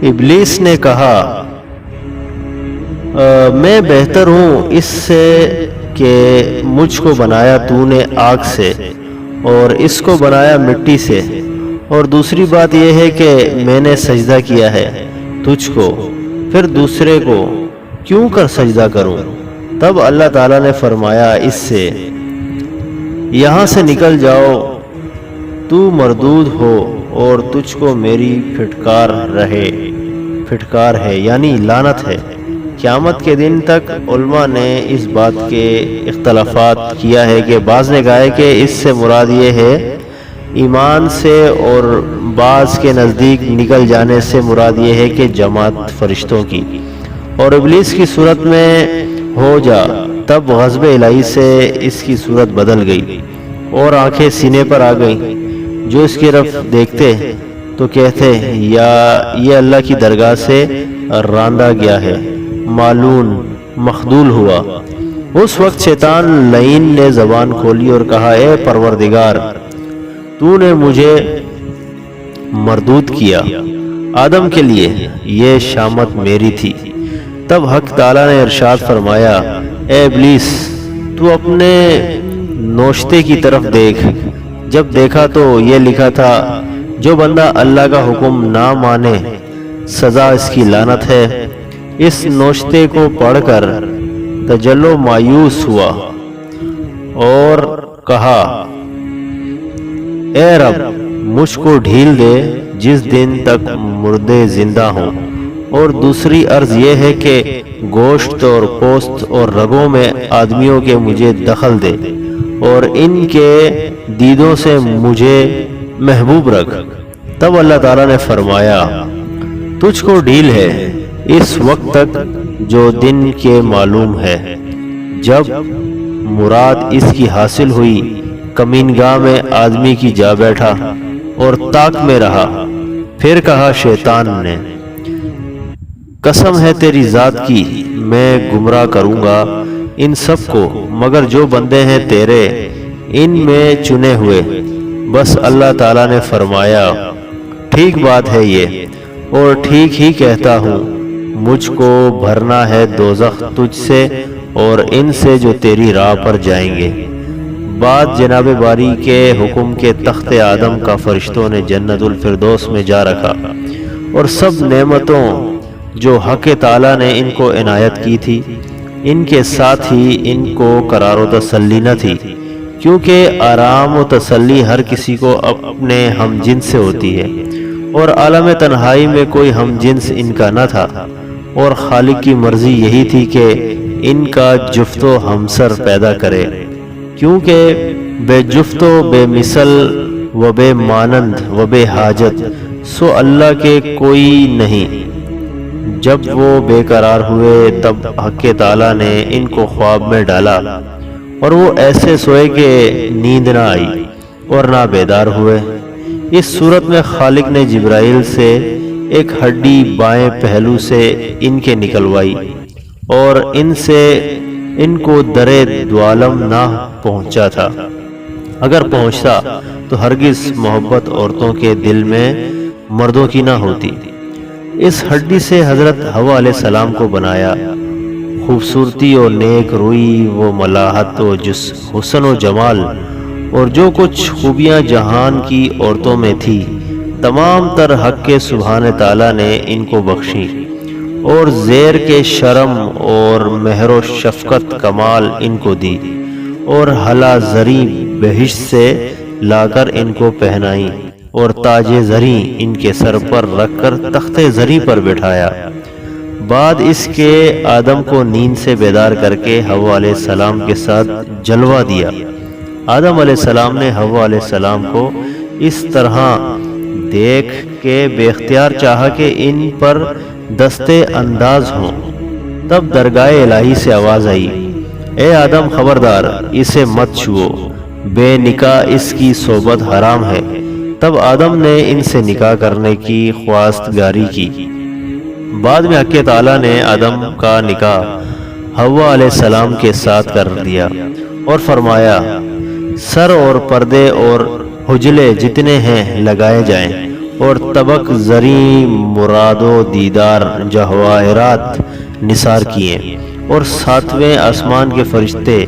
ابلیس نے کہا میں بہتر ہوں اس سے کہ مجھ کو بنایا تو نے آگ سے اور اس کو بنایا مٹی سے، اور دوسری بات یہ ہے کہ میں نے سجدہ کیا ہے تجھ کو، پھر دوسرے کو کیوں کر سجدہ کروں؟ تب اللہ تعالیٰ نے فرمایا اس سے یہاں سے نکل جاؤ، تو مردود ہو اور تجھ کو میری پھٹکار ہے یعنی لعنت ہے۔ قیامت کے دن تک علماء نے اس بات کے اختلافات کیا ہے کہ بعض نے کہا ہے کہ اس سے مراد یہ ہے ایمان سے، اور بعض کے نزدیک نکل جانے سے مراد یہ ہے کہ جماعت فرشتوں کی، اور ابلیس کی صورت میں ہو جا۔ تب غضب الہی سے اس کی صورت بدل گئی اور آنکھیں سینے پر آ گئیں۔ جو اس کی طرف دیکھتے تو کہتے یا یہ اللہ کی درگاہ سے راندہ گیا ہے، معلون مخدول ہوا۔ اس وقت شیطان لعین نے زبان کھولی اور کہا اے پروردگار، تو نے مجھے مردود کیا، آدم کے لیے یہ شامت میری تھی۔ تب حق تعالیٰ نے ارشاد فرمایا اے ابلیس، تو اپنے نوشتے کی طرف دیکھ۔ جب دیکھا تو یہ لکھا تھا جو بندہ اللہ کا حکم نہ مانے سزا اس کی لعنت ہے۔ اس نوشتے کو پڑھ کر تجلو مایوس ہوا اور کہا اے رب، مجھ کو ڈھیل دے جس دن تک مردے زندہ ہوں، اور دوسری عرض یہ ہے کہ گوشت اور پوست اور رگوں میں آدمیوں کے مجھے دخل دے اور ان کے دیدوں سے مجھے محبوب رکھ۔ تب اللہ تعالیٰ نے فرمایا تجھ کو ڈھیل ہے اس وقت تک جو دن کے معلوم ہے۔ جب مراد اس کی حاصل ہوئی، کمینگاہ میں آدمی کی جا بیٹھا اور طاق میں رہا۔ پھر کہا شیطان نے قسم ہے تیری ذات کی، میں گمراہ کروں گا ان سب کو مگر جو بندے ہیں تیرے، ان میں چنے ہوئے۔ بس اللہ تعالیٰ نے فرمایا ٹھیک بات ہے یہ، اور ٹھیک ہی کہتا ہوں، مجھ کو بھرنا ہے دوزخ تجھ سے اور ان سے جو تیری راہ پر جائیں گے۔ بعد جناب باری کے حکم کے تخت آدم کا فرشتوں نے جنت الفردوس میں جا رکھا، اور سب نعمتوں جو حق تعالیٰ نے ان کو عنایت کی تھی ان کے ساتھ ہی ان کو قرار و تسلی نہ تھی، کیونکہ آرام و تسلی ہر کسی کو اپنے ہم جنس سے ہوتی ہے، اور عالم تنہائی میں کوئی ہم جنس ان کا نہ تھا، اور خالق کی مرضی یہی تھی کہ ان کا جفت و ہمسر پیدا کرے، کیونکہ بے جفت و بے مثل و بے مانند و بے حاجت سو اللہ کے کوئی نہیں۔ جب وہ بے قرار ہوئے تب حق تعالیٰ نے ان کو خواب میں ڈالا، اور وہ ایسے سوئے کہ نیند نہ آئی اور نہ بیدار ہوئے۔ اس صورت میں خالق نے جبرائیل سے ایک ہڈی بائیں پہلو سے ان کے نکلوائی، اور ان سے ان کو درے دوالم نہ پہنچا تھا، اگر پہنچتا تو ہرگز محبت عورتوں کے دل میں مردوں کی نہ ہوتی۔ اس ہڈی سے حضرت حوا علیہ السلام کو بنایا۔ خوبصورتی و نیک روئی و ملاحت و حسن و جمال اور جو کچھ خوبیاں جہان کی عورتوں میں تھی، تمام تر حق کے سبحانہ تعالیٰ نے ان کو بخشی، اور زیر کے شرم اور مہر و شفقت کمال ان کو دی، اور حلا زری بہشت سے لا کر ان کو پہنائی، اور تاج زری ان کے سر پر رکھ کر تخت زری پر بٹھایا۔ بعد اس کے آدم کو نیند سے بیدار کر کے حوا علیہ السلام کے ساتھ جلوہ دیا۔ آدم علیہ السلام نے حوا علیہ السلام کو اس طرح دیکھ کے بے اختیار چاہا کہ ان پر دستے انداز ہوں۔ تب درگاہ الہی سے آواز آئی اے آدم خبردار، اسے مت چھوؤ، بے نکاح اس کی صحبت حرام ہے۔ تب آدم نے ان سے نکاح کرنے کی خواستگاری کی۔ بعد میں حق تعالیٰ نے آدم کا نکاح حوا علیہ السلام کے ساتھ کر دیا، اور فرمایا سر اور پردے اور حجلے جتنے ہیں لگائے جائیں، اور طبق زری مراد و دیدار جواہرات نثار کیے، اور 7ویں آسمان کے فرشتے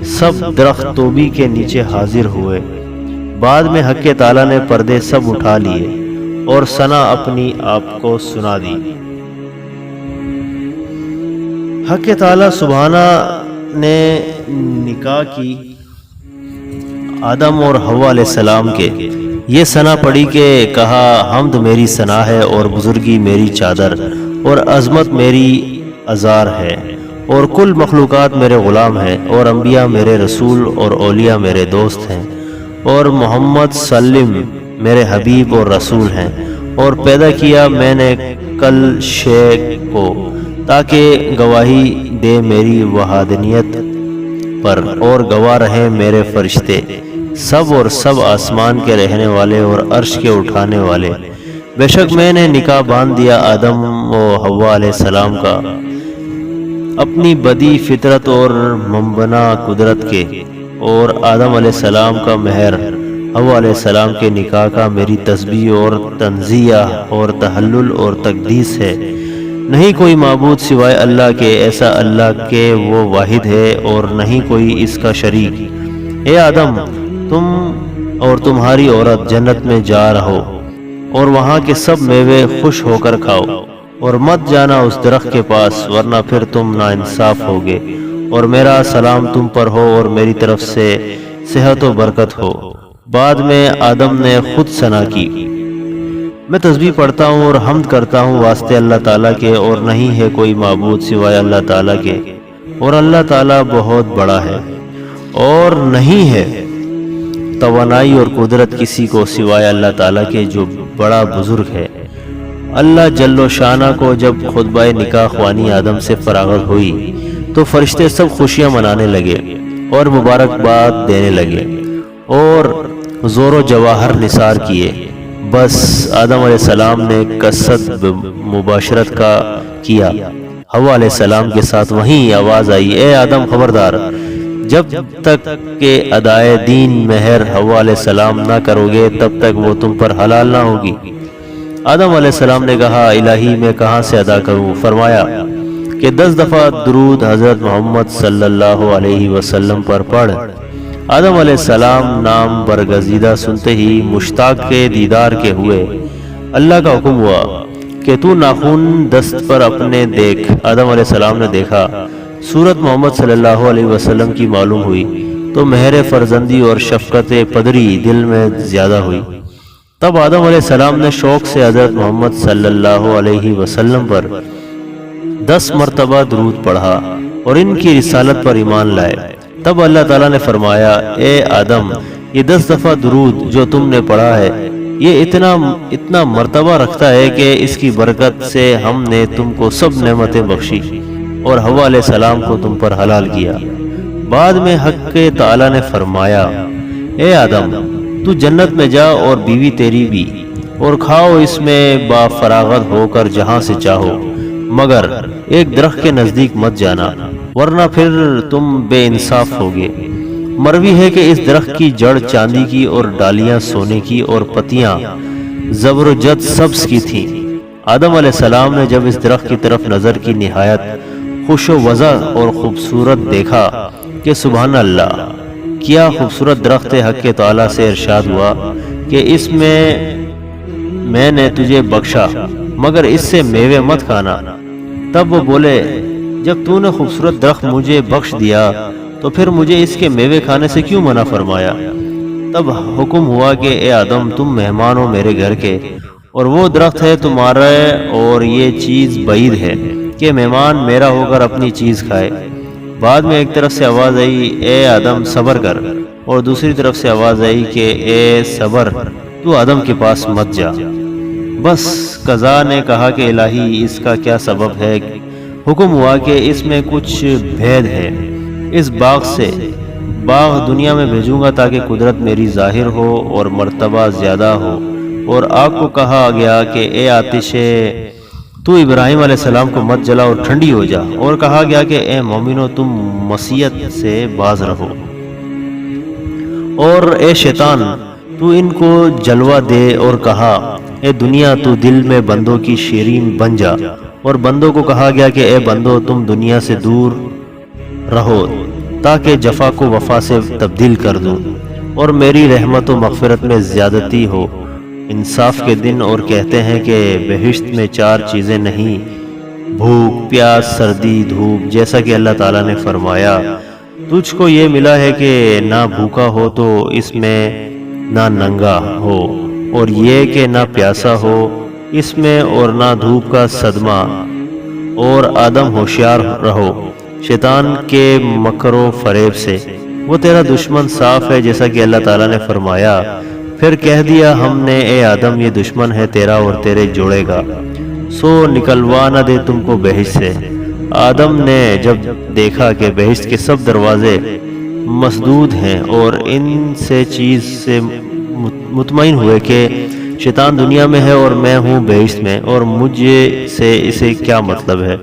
سب درخت توبی کے نیچے حاضر ہوئے۔ بعد میں حق تعالیٰ نے پردے سب اٹھا لیے اور ثنا اپنی آپ کو سنا دی۔ حق تعالیٰ سبحانہ نے نکاح کی آدم اور حوا علیہ السلام کے، یہ ثنا پڑھی کہ کہا حمد میری ثنا ہے اور بزرگی میری چادر اور عظمت میری ازار ہے، اور کل مخلوقات میرے غلام ہیں، اور انبیاء میرے رسول اور اولیاء میرے دوست ہیں، اور محمد سلم میرے حبیب اور رسول ہیں، اور پیدا کیا میں نے کل شے کو تاکہ گواہی دے میری وحدانیت پر، اور گواہ رہے میرے فرشتے سب اور سب آسمان کے رہنے والے اور عرش کے اٹھانے والے۔ بے شک میں نے نکاح باندھ دیا آدم و حوا علیہ السلام کا اپنی بدی فطرت اور ممبنا قدرت کے، اور آدم علیہ السلام کا مہر حوا علیہ السلام کے نکاح کا میری تسبیح اور تنزیہ اور تحلل اور تقدیس ہے۔ نہیں کوئی معبود سوائے اللہ کے، ایسا اللہ کے وہ واحد ہے اور نہیں کوئی اس کا شریک۔ اے آدم، تم اور تمہاری عورت جنت میں جا رہو اور وہاں کے سب میوے خوش ہو کر کھاؤ، اور مت جانا اس درخت کے پاس ورنہ پھر تم ناانصاف ہوگے، اور میرا سلام تم پر ہو اور میری طرف سے صحت و برکت ہو۔ بعد میں آدم نے خود ثنا کی، میں تسبیح پڑھتا ہوں اور حمد کرتا ہوں واسطے اللہ تعالیٰ کے، اور نہیں ہے کوئی معبود سوائے اللہ تعالیٰ کے، اور اللہ تعالیٰ بہت بڑا ہے، اور نہیں ہے توانائی اور قدرت کسی کو سوائے اللہ تعالیٰ کے جو بڑا بزرگ ہے۔ اللہ جل و شانہ کو جب خطبہ نکاح خوانی آدم سے فراغت ہوئی تو فرشتے سب خوشیاں منانے لگے اور مبارکباد دینے لگے اور زور و جواہر نثار کیے۔ بس آدم علیہ السلام نے قصد مباشرت کا کیا حوا علیہ السلام کے ساتھ، وہیں آواز آئی، اے آدم خبردار، جب تک کہ ادائے دین مہر حوا علیہ السلام نہ کرو گے تب تک وہ تم پر حلال نہ ہوگی۔ آدم علیہ السلام نے کہا، الہی میں کہاں سے ادا کروں؟ فرمایا کہ 10 دفعہ درود حضرت محمد صلی اللہ علیہ وسلم پر پڑھ۔ آدم علیہ السلام نام برگزیدہ سنتے ہی مشتاق کے دیدار کے ہوئے۔ اللہ کا حکم ہوا کہ تو ناخن دست پر اپنے دیکھ۔ آدم علیہ السلام نے دیکھا، صورت محمد صلی اللہ علیہ وسلم کی معلوم ہوئی تو مہر فرزندی اور شفقت پدری دل میں زیادہ ہوئی۔ تب آدم علیہ السلام نے شوق سے حضرت محمد صلی اللہ علیہ وسلم پر 10 مرتبہ درود پڑھا اور ان کی رسالت پر ایمان لائے۔ تب اللہ تعالیٰ نے فرمایا، اے آدم، یہ 10 دفعہ درود جو تم نے پڑھا ہے یہ اتنا مرتبہ رکھتا ہے کہ اس کی برکت سے ہم نے تم کو سب نعمتیں بخشی اور حوا علیہ السلام کو تم پر حلال کیا۔ بعد میں حق تعالیٰ نے فرمایا، اے آدم، تو جنت میں جا اور بیوی تیری بھی، اور کھاؤ اس میں با فراغت ہو کر جہاں سے چاہو، مگر ایک درخت کے نزدیک مت جانا ورنہ پھر تم بے انصاف ہوگے۔ مروی ہے کہ اس درخت کی جڑ چاندی کی اور ڈالیاں سونے کی اور پتیاں زبرجد سبز کی تھیں۔ آدم علیہ السلام نے جب اس درخت کی طرف نظر کی نہایت خوش و وضع اور خوبصورت دیکھا کہ سبحان اللہ، کیا خوبصورت درخت حق تعالیٰ سے ارشاد ہوا کہ اس میں نے تجھے بخشا مگر اس سے میوے مت کھانا۔ تب وہ بولے، جب تو نے خوبصورت درخت مجھے بخش دیا تو پھر مجھے اس کے میوے کھانے سے کیوں منع فرمایا؟ تب حکم ہوا کہ اے آدم، تم مہمان ہو میرے گھر کے، اور وہ درخت ہے تمہارا، اور یہ چیز بعید ہے کہ مہمان میرا ہو کر اپنی چیز کھائے۔ بعد میں ایک طرف سے آواز آئی، اے آدم صبر کر، اور دوسری طرف سے آواز آئی کہ اے صبر، تو آدم کے پاس مت جا۔ بس قضا نے کہا کہ الہی اس کا کیا سبب ہے؟ حکم ہوا کہ اس میں کچھ بھید ہے، اس باغ دنیا میں بھیجوں گا تاکہ قدرت میری ظاہر ہو اور مرتبہ زیادہ ہو۔ اور آگ کو کہا گیا کہ اے آتش، تو ابراہیم علیہ السلام کو مت جلا اور ٹھنڈی ہو جا، اور کہا گیا کہ اے مومنو، تم معصیت سے باز رہو، اور اے شیطان، تو ان کو جلوہ دے، اور کہا اے دنیا تو دل میں بندوں کی شیرین بن جا، اور بندوں کو کہا گیا کہ اے بندو تم دنیا سے دور رہو تاکہ جفا کو وفا سے تبدیل کر دوں اور میری رحمت و مغفرت میں زیادتی ہو۔ انصاف کے دن اور کہتے ہیں کہ بہشت میں 4 چیزیں نہیں، بھوک، پیاس، سردی، دھوپ، جیسا کہ اللہ تعالیٰ نے فرمایا تجھ کو یہ ملا ہے کہ نہ بھوکا ہو تو اس میں، نہ ننگا ہو اور یہ کہ نہ پیاسا ہو اس میں، اور نہ دھوپ کا صدمہ، اور آدم ہوشیار رہو شیطان کے مکر و فریب سے، وہ تیرا دشمن صاف ہے جیسا کہ اللہ تعالیٰ نے فرمایا۔ پھر کہہ دیا ہم نے اے آدم یہ دشمن ہے تیرا اور تیرے جوڑے گا، سو نکلوا نہ دے تم کو بہشت سے۔ آدم نے جب دیکھا کہ بہشت کے سب دروازے مسدود ہیں اور ان سے چیز سے مطمئن ہوئے کہ شیطان دنیا میں ہے اور میں ہوں بہشت میں، اور مجھے سے اسے کیا مطلب ہے،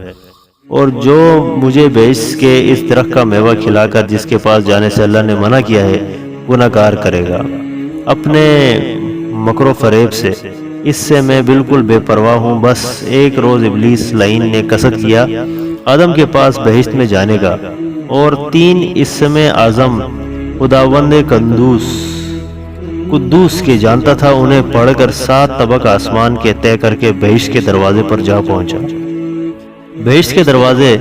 اور جو مجھے بہشت کے اس درخت کا میوہ کھلا کر جس کے پاس جانے سے اللہ نے منع کیا ہے گناہ گار کرے گا اپنے مکر و فریب سے، اس سے میں بالکل بے پرواہ ہوں۔ بس ایک روز ابلیس لعین نے قصد کیا آدم کے پاس بہشت میں جانے کا، اور 3 اسم اعظم خداوند قدوس کے جانتا تھا، انہیں پڑھ کر 7 طبق آسمان کے طے کر کے بہشت کے دروازے پر جا پہنچا۔ بہشت کے دروازے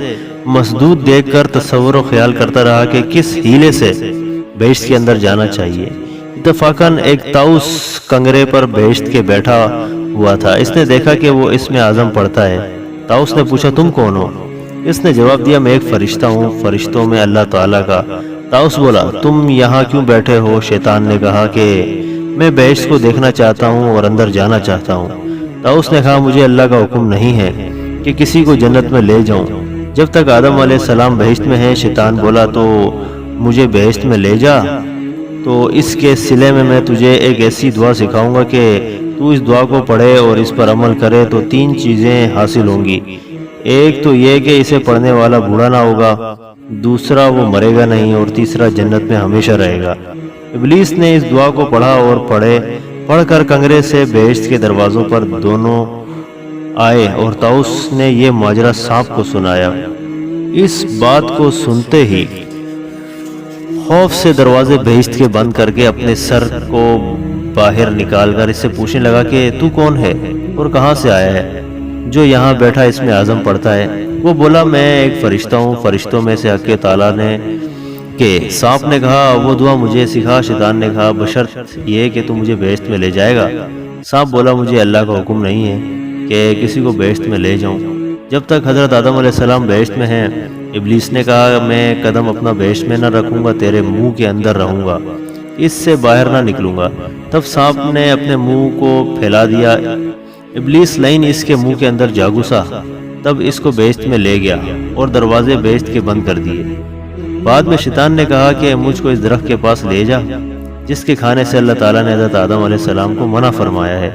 مسدود دیکھ کر تصور و خیال کرتا رہا کہ کس ہیلے سے بہشت کے اندر جانا چاہیے۔ اتفاقاً ایک طاؤس کنگرے پر بہشت کے بیٹھا ہوا تھا، اس نے دیکھا کہ وہ اسم اعظم پڑھتا ہے۔ طاؤس نے پوچھا تم کون ہو؟ اس نے جواب دیا میں ایک فرشتہ ہوں، فرشتوں میں اللہ تعالیٰ کا۔ طاؤس بولا تم یہاں کیوں بیٹھے ہو؟ شیطان نے کہا کہ میں بہشت کو دیکھنا چاہتا ہوں اور اندر جانا چاہتا ہوں۔ طاؤس نے کہا مجھے اللہ کا حکم نہیں ہے کہ کسی کو جنت میں لے جاؤں جب تک آدم علیہ السلام بہشت میں ہے۔ شیطان بولا تو مجھے بہشت میں لے جا، تو اس کے صلے میں تجھے ایک ایسی دعا سکھاؤں گا کہ تو اس دعا کو پڑھے اور اس پر عمل کرے تو 3 چیزیں حاصل ہوں گی۔ ایک تو یہ کہ اسے پڑھنے والا بوڑھا نہ ہوگا، دوسرا وہ مرے گا نہیں، اور تیسرا جنت میں ہمیشہ رہے گا۔ ابلیس نے اس دعا کو پڑھا اور پڑھ کر کنگرے سے بہشت کے دروازوں پر دونوں آئے، اور طاؤس نے یہ ماجرا سانپ کو سنایا۔ اس بات کو سنتے ہی خوف سے دروازے بہشت کے بند کر کے اپنے سر کو باہر نکال کر اس سے پوچھنے لگا کہ تو کون ہے اور کہاں سے آیا ہے جو یہاں بیٹھا اس میں اعظم پڑھتا ہے؟ وہ بولا میں ایک فرشتہ ہوں، فرشتوں میں سے حق تعالیٰ نے کہ سانپ نے کہا وہ دعا مجھے سکھا۔ شیطان نے کہا بشرط یہ کہ تو مجھے بہشت میں لے جائے گا۔ سانپ بولا مجھے اللہ کا حکم نہیں ہے کہ کسی کو بہشت میں لے جاؤں جب تک حضرت آدم علیہ السلام بہشت میں ہیں۔ ابلیس نے کہا میں قدم اپنا بہشت میں نہ رکھوں گا، تیرے منہ کے اندر رہوں گا، اس سے باہر نہ نکلوں گا۔ تب سانپ نے اپنے منہ کو پھیلا دیا، ابلیس لعین اس کے منہ کے اندر جا گھسا، تب اس کو بہشت میں لے گیا اور دروازے بہشت کے بند کر دیے۔ بعد میں شیطان نے کہا کہ مجھ کو اس درخت کے پاس لے جا جس کے کھانے سے اللہ تعالیٰ نے حضرت آدم علیہ السلام کو منع فرمایا ہے۔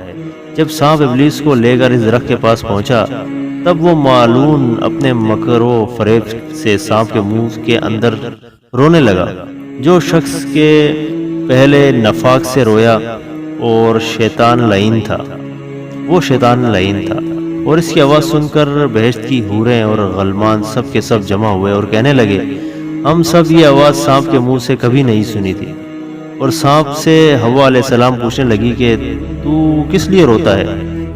جب سانپ ابلیس کو لے کر اس درخت کے پاس پہنچا تب وہ معلون اپنے مکر و فریب سے سانپ کے منہ کے اندر رونے لگا۔ جو شخص کے پہلے نفاق سے رویا اور شیطان لعین تھا، وہ شیطان لعین تھا، اور اس کی آواز سن کر بہشت کی حوریں اور غلمان سب کے سب جمع ہوئے اور کہنے لگے ہم سب یہ آواز سانپ کے منہ سے کبھی نہیں سنی تھی۔ اور سانپ سے حوا علیہ السلام پوچھنے لگی کہ تو کس لیے روتا ہے؟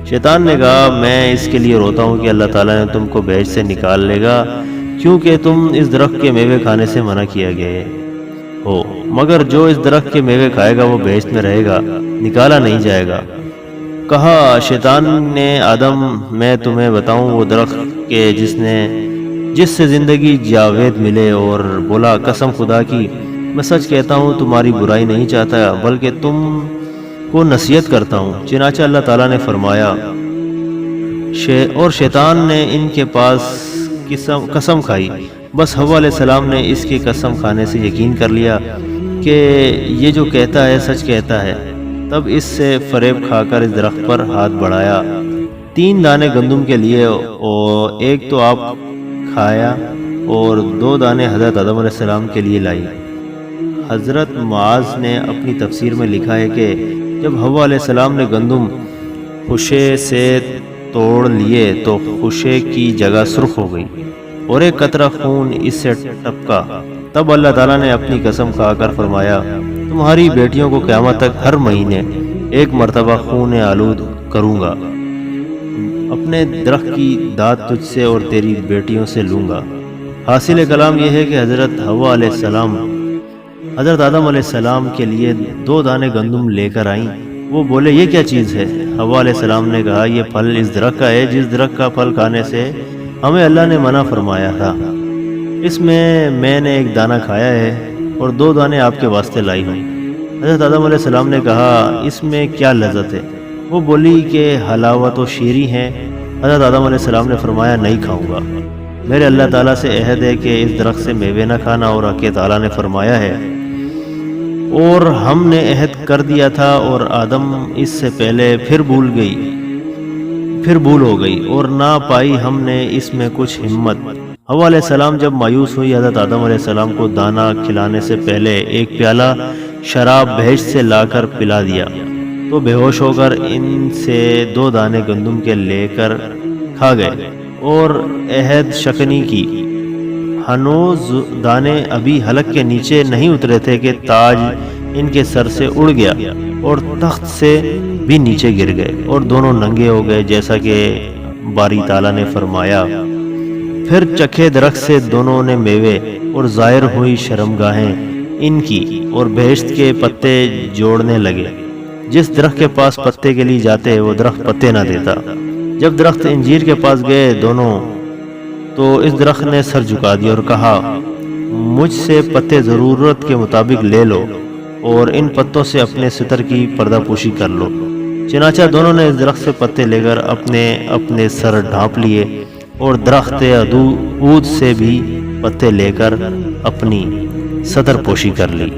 شیطان نے کہا میں اس کے لیے روتا ہوں کہ اللہ تعالیٰ نے تم کو بہشت سے نکال لے گا، کیونکہ تم اس درخت کے میوے کھانے سے منع کیا گئے ہو، مگر جو اس درخت کے میوے کھائے گا وہ بہشت میں رہے گا، نکالا نہیں جائے گا۔ کہا شیطان نے آدم میں تمہیں بتاؤں وہ درخت کہ جس سے زندگی جاوید ملے؟ اور بولا قسم خدا کی میں سچ کہتا ہوں تمہاری برائی نہیں چاہتا بلکہ تم کو نصیحت کرتا ہوں۔ چنانچہ اللہ تعالیٰ نے فرمایا اور شیطان نے ان کے پاس قسم کھائی، بس حوا علیہ السلام نے اس کی قسم کھانے سے یقین کر لیا کہ یہ جو کہتا ہے سچ کہتا ہے، تب اس سے فریب کھا کر اس درخت پر ہاتھ بڑھایا، 3 دانے گندم کے لیے، اور ایک تو آپ کھایا اور 2 دانے حضرت آدم علیہ السلام کے لیے لائی۔ حضرت معاذ نے اپنی تفسیر میں لکھا ہے کہ جب حوا علیہ السلام نے گندم خوشے سے توڑ لیے تو خوشے کی جگہ سرخ ہو گئی اور ایک قطرہ خون اس سے ٹپکا۔ تب اللہ تعالیٰ نے اپنی قسم کھا کر فرمایا، تمہاری بیٹیوں کو قیامت تک ہر مہینے ایک مرتبہ خون آلود کروں گا، اپنے درخت کی داد تجھ سے اور تیری بیٹیوں سے لوں گا۔ حاصل کلام یہ ہے کہ حضرت حوا علیہ السلام حضرت آدم علیہ السلام کے لیے 2 دانے گندم لے کر آئیں۔ وہ بولے، یہ کیا چیز ہے؟ حوا علیہ السلام نے کہا، یہ پھل اس درخت کا ہے جس درخت کا پھل کھانے سے ہمیں اللہ نے منع فرمایا تھا۔ اس میں نے ایک دانہ کھایا ہے اور 2 دانے آپ کے واسطے لائی ہوں۔ حضرت آدم علیہ السلام نے کہا، اس میں کیا لذت ہے؟ وہ بولی کہ حلاوت و شیریں ہیں۔ حضرت آدم علیہ السلام نے فرمایا، نہیں کھاؤں گا، میرے اللہ تعالیٰ سے عہد ہے کہ اس درخت سے میوے نہ کھانا، اور کہ تعالیٰ نے فرمایا ہے اور ہم نے عہد کر دیا تھا، اور آدم اس سے پہلے پھر بھول ہو گئی اور نہ پائی ہم نے اس میں کچھ ہمت۔ حوا علیہ السلام جب مایوس ہوئی، حضرت آدم علیہ السلام کو دانہ کھلانے سے پہلے ایک پیالہ شراب بہشت سے لا کر پلا دیا تو بے ہوش ہو کر ان سے 2 دانے گندم کے لے کر کھا گئے اور عہد شکنی کی۔ ہنوز دانے ابھی حلق کے نیچے نہیں اترے تھے کہ تاج ان کے سر سے اڑ گیا اور تخت سے بھی نیچے گر گئے اور دونوں ننگے ہو گئے، جیسا کہ باری تعالیٰ نے فرمایا۔ پھر چکھے درخت سے دونوں نے میوے اور ظاہر ہوئی شرمگاہیں ان کی اور بہشت کے پتے جوڑنے لگے۔ جس درخت کے پاس پتے کے لیے جاتے وہ درخت پتے نہ دیتا۔ جب درخت انجیر کے پاس گئے دونوں تو اس درخت نے سر جھکا دیا اور کہا، مجھ سے پتے ضرورت کے مطابق لے لو اور ان پتوں سے اپنے ستر کی پردہ پوشی کر لو۔ چنانچہ دونوں نے اس درخت سے پتے لے کر اپنے سر ڈھانپ لیے اور درخت عود سے بھی پتے لے کر اپنی ستر پوشی کر لی۔